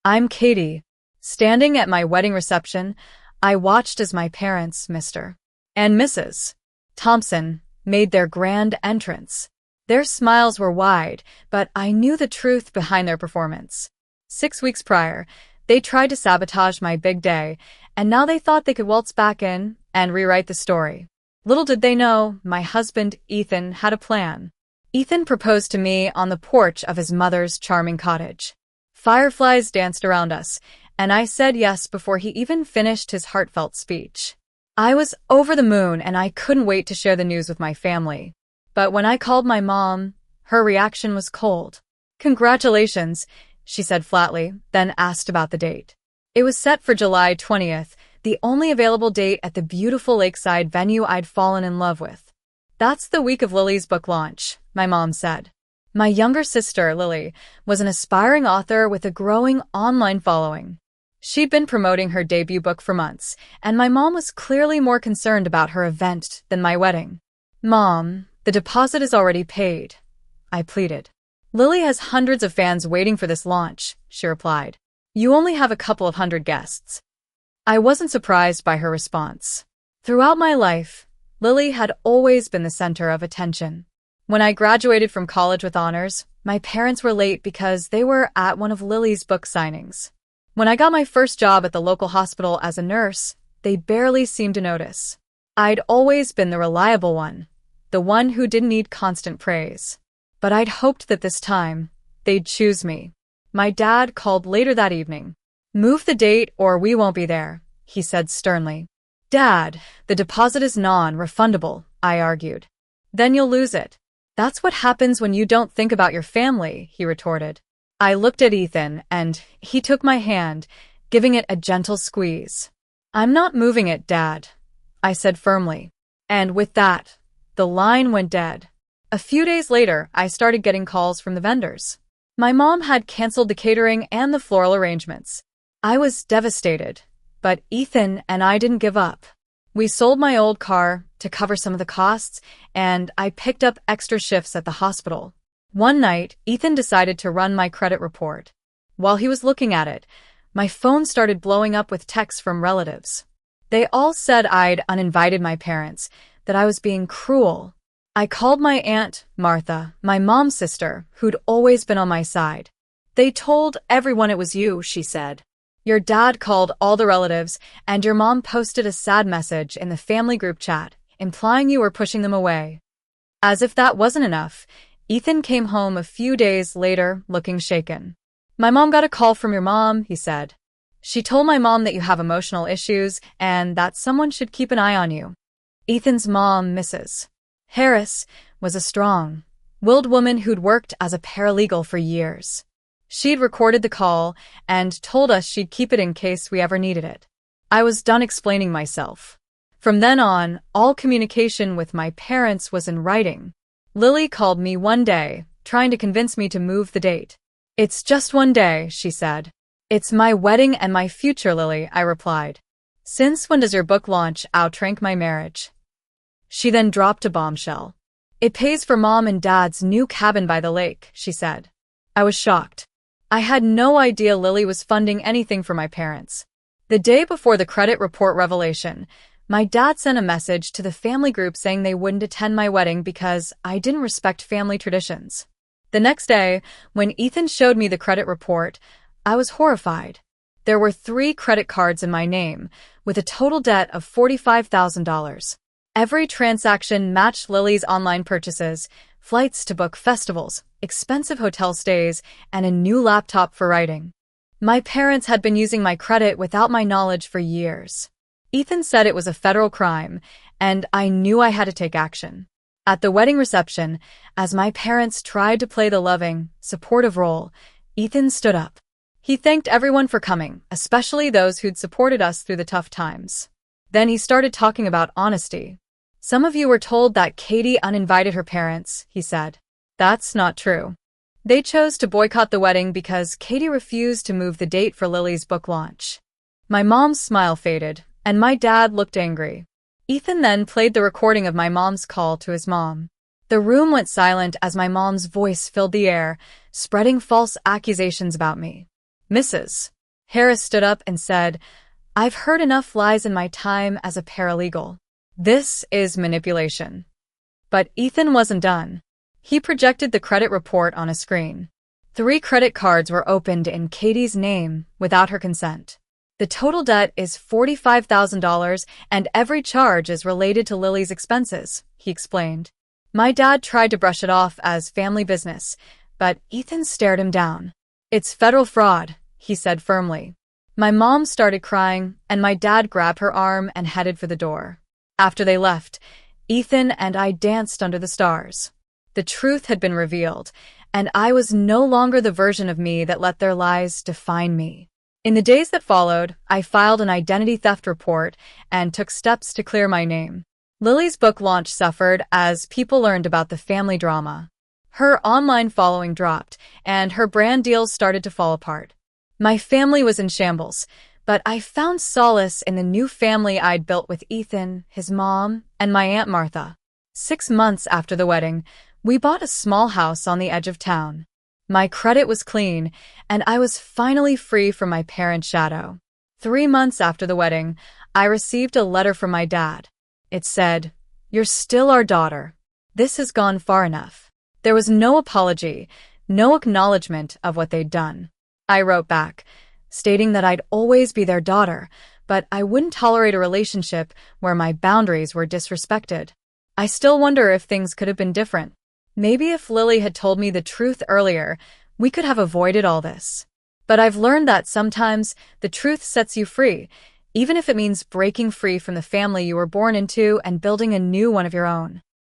I'm Katie. Standing at my wedding reception, I watched as my parents, Mr. and Mrs. Thompson, made their grand entrance. Their smiles were wide, but I knew the truth behind their performance. 6 weeks prior, they tried to sabotage my big day, and now they thought they could waltz back in and rewrite the story. Little did they know, my husband, Ethan, had a plan. Ethan proposed to me on the porch of his mother's charming cottage. Fireflies danced around us, and I said yes before he even finished his heartfelt speech. I was over the moon, and I couldn't wait to share the news with my family. But when I called my mom, her reaction was cold. "Congratulations," she said flatly, then asked about the date. It was set for July 20th, the only available date at the beautiful lakeside venue I'd fallen in love with. "That's the week of Lily's book launch," my mom said. My younger sister, Lily, was an aspiring author with a growing online following. She'd been promoting her debut book for months, and my mom was clearly more concerned about her event than my wedding. "Mom, the deposit is already paid," I pleaded. "Lily has hundreds of fans waiting for this launch," she replied. "You only have a couple of hundred guests." I wasn't surprised by her response. Throughout my life, Lily had always been the center of attention. When I graduated from college with honors, my parents were late because they were at one of Lily's book signings. When I got my first job at the local hospital as a nurse, they barely seemed to notice. I'd always been the reliable one, the one who didn't need constant praise. But I'd hoped that this time, they'd choose me. My dad called later that evening. "Move the date or we won't be there," he said sternly. "Dad, the deposit is non-refundable," I argued. "Then you'll lose it." "That's what happens when you don't think about your family," he retorted. I looked at Ethan, and he took my hand, giving it a gentle squeeze. "I'm not moving it, Dad," I said firmly. And with that, the line went dead. A few days later, I started getting calls from the vendors. My mom had canceled the catering and the floral arrangements. I was devastated, but Ethan and I didn't give up. We sold my old car to cover some of the costs, and I picked up extra shifts at the hospital. One night, Ethan decided to run my credit report. While he was looking at it, my phone started blowing up with texts from relatives. They all said I'd uninvited my parents, that I was being cruel. I called my aunt, Martha, my mom's sister, who'd always been on my side. "They told everyone it was you," she said. "Your dad called all the relatives, and your mom posted a sad message in the family group chat, implying you were pushing them away." As if that wasn't enough, Ethan came home a few days later, looking shaken. "My mom got a call from your mom," he said. "She told my mom that you have emotional issues and that someone should keep an eye on you." Ethan's mom, Mrs. Harris, was a strong, willed woman who'd worked as a paralegal for years. She'd recorded the call and told us she'd keep it in case we ever needed it. I was done explaining myself. From then on, all communication with my parents was in writing. Lily called me one day, trying to convince me to move the date. "It's just one day," she said. "It's my wedding and my future, Lily," I replied. "Since when does your book launch outrank my marriage?" She then dropped a bombshell. "It pays for Mom and Dad's new cabin by the lake," she said. I was shocked. I had no idea Lily was funding anything for my parents. The day before the credit report revelation, my dad sent a message to the family group saying they wouldn't attend my wedding because I didn't respect family traditions. The next day, when Ethan showed me the credit report, I was horrified. There were 3 credit cards in my name, with a total debt of $45,000. Every transaction matched Lily's online purchases, flights to book festivals, expensive hotel stays, and a new laptop for writing. My parents had been using my credit without my knowledge for years. Ethan said it was a federal crime, and I knew I had to take action. At the wedding reception, as my parents tried to play the loving, supportive role, Ethan stood up. He thanked everyone for coming, especially those who'd supported us through the tough times. Then he started talking about honesty. "Some of you were told that Katie uninvited her parents," he said. "That's not true. They chose to boycott the wedding because Katie refused to move the date for Lily's book launch." My mom's smile faded, and my dad looked angry. Ethan then played the recording of my mom's call to his mom. The room went silent as my mom's voice filled the air, spreading false accusations about me. Mrs. Harris stood up and said, "I've heard enough lies in my time as a paralegal. This is manipulation." But Ethan wasn't done. He projected the credit report on a screen. 3 credit cards were opened in Katie's name without her consent. The total debt is $45,000 and every charge is related to Lily's expenses, he explained. My dad tried to brush it off as family business, but Ethan stared him down. "It's federal fraud," he said firmly. My mom started crying, and my dad grabbed her arm and headed for the door. After they left, Ethan and I danced under the stars. The truth had been revealed, and I was no longer the version of me that let their lies define me. In the days that followed, I filed an identity theft report and took steps to clear my name. Lily's book launch suffered as people learned about the family drama. Her online following dropped, and her brand deals started to fall apart. My family was in shambles, but I found solace in the new family I'd built with Ethan, his mom, and my Aunt Martha. 6 months after the wedding, we bought a small house on the edge of town. My credit was clean, and I was finally free from my parents' shadow. 3 months after the wedding, I received a letter from my dad. It said, "You're still our daughter. This has gone far enough." There was no apology, no acknowledgement of what they'd done. I wrote back, stating that I'd always be their daughter, but I wouldn't tolerate a relationship where my boundaries were disrespected. I still wonder if things could have been different. Maybe if Lily had told me the truth earlier, we could have avoided all this. But I've learned that sometimes the truth sets you free, even if it means breaking free from the family you were born into and building a new one of your own.